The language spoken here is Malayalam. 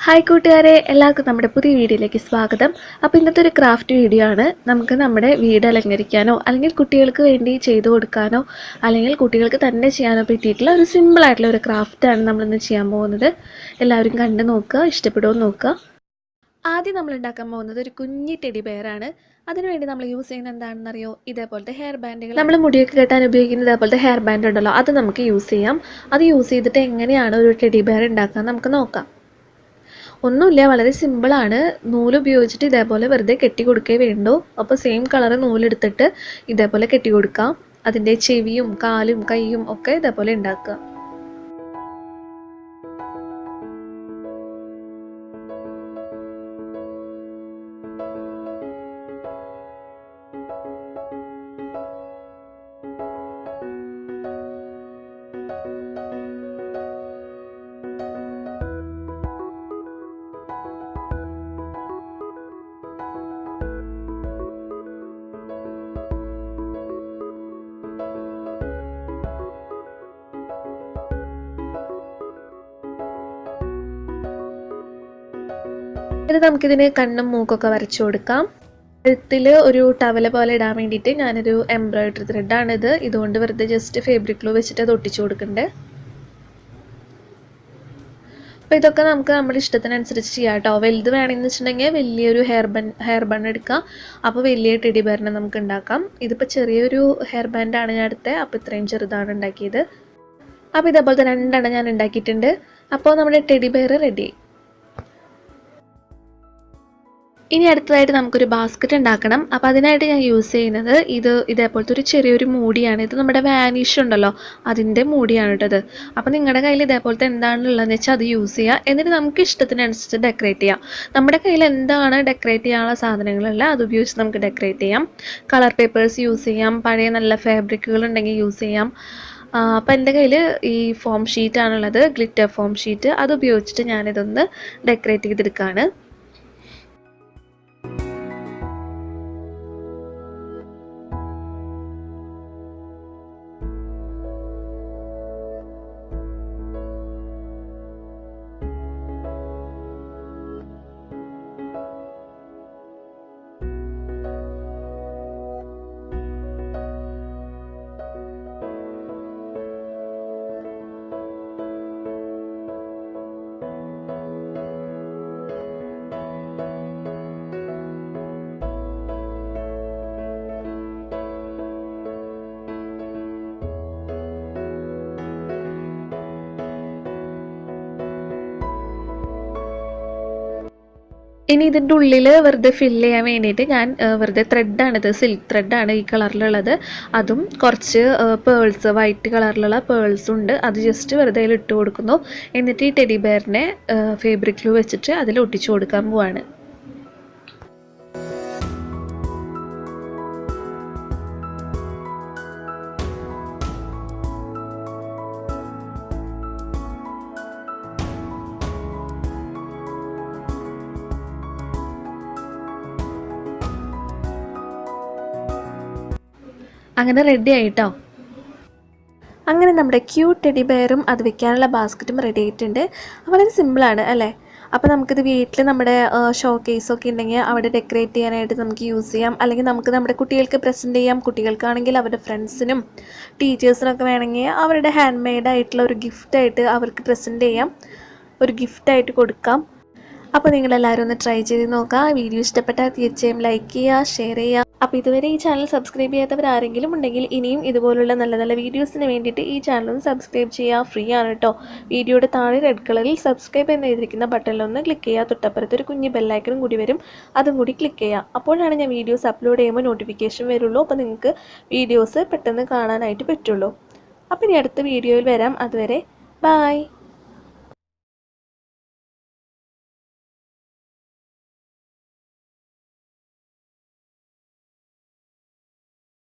ഹായ് കൂട്ടുകാരെ, എല്ലാവർക്കും നമ്മുടെ പുതിയ വീഡിയോയിലേക്ക് സ്വാഗതം. അപ്പോൾ ഇന്നത്തെ ഒരു ക്രാഫ്റ്റ് വീഡിയോ ആണ്. നമുക്ക് നമ്മുടെ വീട് അലങ്കരിക്കാനോ അല്ലെങ്കിൽ കുട്ടികൾക്ക് വേണ്ടി ചെയ്തു കൊടുക്കാനോ അല്ലെങ്കിൽ കുട്ടികൾക്ക് തന്നെ ചെയ്യാനോ പറ്റിയിട്ടുള്ള ഒരു സിമ്പിളായിട്ടുള്ള ഒരു ക്രാഫ്റ്റാണ് നമ്മളിന്ന് ചെയ്യാൻ പോകുന്നത്. എല്ലാവരും കണ്ട് നോക്കുക, ഇഷ്ടപ്പെടുമോ നോക്കുക. ആദ്യം നമ്മൾ ഉണ്ടാക്കാൻ പോകുന്നത് ഒരു കുഞ്ഞി ടെഡി ബെയറാണ്. അതിനുവേണ്ടി നമ്മൾ യൂസ് ചെയ്യുന്നത് എന്താണെന്നറിയോ? ഇതേപോലത്തെ ഹെയർ ബാൻഡുകൾ. നമ്മൾ മുടിയൊക്കെ കെട്ടാൻ ഉപയോഗിക്കുന്ന ഇതേപോലത്തെ ഹെയർ ബാൻഡ് ഉണ്ടല്ലോ, അത് നമുക്ക് യൂസ് ചെയ്യാം. അത് യൂസ് ചെയ്തിട്ട് എങ്ങനെയാണ് ഒരു ടെഡി ബെയർ ഉണ്ടാക്കാൻ നമുക്ക് നോക്കാം. ഒന്നുമില്ല, വളരെ സിമ്പിളാണ്. നൂല് ഉപയോഗിച്ചിട്ട് ഇതേപോലെ വെറുതെ കെട്ടി കൊടുക്കേ വേണ്ടൂ. അപ്പോൾ സെയിം കളർ നൂലെടുത്തിട്ട് ഇതേപോലെ കെട്ടി കൊടുക്കാം. അതിൻ്റെ ചെവിയും കാലും കൈയും ഒക്കെ ഇതേപോലെ ഉണ്ടാക്കുക. ഇത് നമുക്കിതിന് കണ്ണും മൂക്കൊക്കെ വരച്ചു കൊടുക്കാം. കഴുത്തിൽ ഒരു ടവല് പോലെ ഇടാൻ വേണ്ടിയിട്ട് ഞാനൊരു എംബ്രോയിഡറി ത്രെഡാണിത്. ഇതുകൊണ്ട് വെറുതെ ജസ്റ്റ് ഫാബ്രിക് ഗ്ലൂ വെച്ചിട്ട് അത് ഒട്ടിച്ചു കൊടുക്കണ്ടേ. അപ്പോൾ ഇതൊക്കെ നമുക്ക് നമ്മുടെ ഇഷ്ടത്തിനനുസരിച്ച് ചെയ്യാം കേട്ടോ. വലുത് വേണമെന്ന് വെച്ചിട്ടുണ്ടെങ്കിൽ വലിയൊരു ഹെയർ ബൺ എടുക്കാം. അപ്പോൾ വലിയ ടെഡി ബെയറിനെ നമുക്ക് ഉണ്ടാക്കാം. ഇതിപ്പോൾ ചെറിയൊരു ഹെയർ ബാൻഡാണ് ഞാൻ എടുത്തത്. അപ്പോൾ ഇത്രയും ചെറുതാണ് ഉണ്ടാക്കിയത്. അപ്പോൾ ഇതേപോലത്തെ 2 ഞാൻ ഉണ്ടാക്കിയിട്ടുണ്ട്. അപ്പോൾ നമ്മുടെ ടെഡി ബെയർ റെഡി. ഇനി അടുത്തതായിട്ട് നമുക്കൊരു ബാസ്ക്കറ്റ് ഉണ്ടാക്കണം. അപ്പോൾ അതിനായിട്ട് ഞാൻ യൂസ് ചെയ്യുന്നത് ഇതേപോലത്തെ ഒരു ചെറിയൊരു മൂടിയാണ്. ഇത് നമ്മുടെ വാനിഷ് ഉണ്ടല്ലോ, അതിൻ്റെ മൂടിയാണ് കേട്ടത്. അപ്പോൾ നിങ്ങളുടെ കയ്യിൽ ഇതേപോലത്തെ എന്താണുള്ളതെന്ന് വെച്ചാൽ അത് യൂസ് ചെയ്യുക. എന്നിട്ട് നമുക്ക് ഇഷ്ടത്തിനനുസരിച്ച് ഡെക്കറേറ്റ് ചെയ്യാം. നമ്മുടെ കയ്യിൽ എന്താണ് ഡെക്കറേറ്റ് ചെയ്യാനുള്ള സാധനങ്ങളുള്ള അത് ഉപയോഗിച്ച് നമുക്ക് ഡെക്കറേറ്റ് ചെയ്യാം. കളർ പേപ്പേഴ്സ് യൂസ് ചെയ്യാം, പഴയ നല്ല ഫാബ്രിക്കുകൾ ഉണ്ടെങ്കിൽ യൂസ് ചെയ്യാം. അപ്പോൾ എൻ്റെ കയ്യിൽ ഈ ഫോം ഷീറ്റാണുള്ളത്, ഗ്ലിറ്റർ ഫോം ഷീറ്റ്. അത് ഉപയോഗിച്ചിട്ട് ഞാനിതൊന്ന് ഡെക്കറേറ്റ് ചെയ്തെടുക്കുകയാണ്. ഇനി ഇതിൻ്റെ ഉള്ളിൽ വെറുതെ ഫില്ല് ചെയ്യാൻ വേണ്ടിയിട്ട് ഞാൻ വെറുതെ ത്രെഡാണിത്, സിൽക്ക് ത്രെഡാണ് ഈ കളറിലുള്ളത്. അതും കുറച്ച് പേൾസ്, വൈറ്റ് കളറിലുള്ള പേൾസും ഉണ്ട്. അത് ജസ്റ്റ് വെറുതെ ഇട്ട് കൊടുക്കുന്നു. എന്നിട്ട് ഈ ടെഡി ബെയറിനെ ഫാബ്രിക് ഗ്ലൂ വെച്ചിട്ട് അതിൽ ഒട്ടിച്ചു കൊടുക്കാൻ പോവാണ്. അങ്ങനെ റെഡി ആയിട്ടോ. അങ്ങനെ നമ്മുടെ ക്യൂട്ട് ടെഡി ബെയറും അത് വെക്കാനുള്ള ബാസ്ക്കറ്റും റെഡി ആയിട്ടുണ്ട്. വളരെ സിമ്പിളാണ് അല്ലേ? അപ്പോൾ നമുക്കിത് വീട്ടിൽ നമ്മുടെ ഷോ കേസൊക്കെ ഉണ്ടെങ്കിൽ അവിടെ ഡെക്കറേറ്റ് ചെയ്യാനായിട്ട് നമുക്ക് യൂസ് ചെയ്യാം. അല്ലെങ്കിൽ നമുക്ക് നമ്മുടെ കുട്ടികൾക്ക് പ്രസൻറ്റ് ചെയ്യാം. കുട്ടികൾക്കാണെങ്കിൽ അവരുടെ ഫ്രണ്ട്സിനും ടീച്ചേഴ്സിനൊക്കെ വേണമെങ്കിൽ അവരുടെ ഹാൻഡ് മെയ്ഡ് ആയിട്ടുള്ള ഒരു ഗിഫ്റ്റായിട്ട് അവർക്ക് പ്രസൻറ്റ് ചെയ്യാം, ഒരു ഗിഫ്റ്റായിട്ട് കൊടുക്കാം. അപ്പോൾ നിങ്ങളെല്ലാവരും ഒന്ന് ട്രൈ ചെയ്ത് നോക്കുക. വീഡിയോ ഇഷ്ടപ്പെട്ടാൽ തീർച്ചയായും ലൈക്ക് ചെയ്യുക, ഷെയർ ചെയ്യുക. അപ്പോൾ ഇതുവരെ ഈ ചാനൽ സബ്സ്ക്രൈബ് ചെയ്യാത്തവർ ആരെങ്കിലും ഉണ്ടെങ്കിൽ ഇനിയും ഇതുപോലുള്ള നല്ല നല്ല വീഡിയോസിന് വേണ്ടിയിട്ട് ഈ ചാനലൊന്ന് സബ്സ്ക്രൈബ് ചെയ്യുക. ഫ്രീ ആണ് കേട്ടോ. വീഡിയോയുടെ താഴെ റെഡ് കളറിൽ സബ്സ്ക്രൈബ് എന്ന് എഴുതിയിരിക്കുന്ന ബട്ടണിലൊന്ന് ക്ലിക്ക് ചെയ്യുക. തൊട്ടപ്പുറത്ത് ഒരു കുഞ്ഞ് ബെല്ലൈക്കനും കൂടി വരും, അതും കൂടി ക്ലിക്ക് ചെയ്യുക. അപ്പോഴാണ് ഞാൻ വീഡിയോസ് അപ്ലോഡ് ചെയ്യുമ്പോൾ നോട്ടിഫിക്കേഷൻ വരുള്ളൂ. അപ്പോൾ നിങ്ങൾക്ക് വീഡിയോസ് പെട്ടെന്ന് കാണാനായിട്ട് പറ്റുള്ളൂ. അപ്പോൾ ഇനി അടുത്ത വീഡിയോയിൽ വരാം. അതുവരെ ബൈ.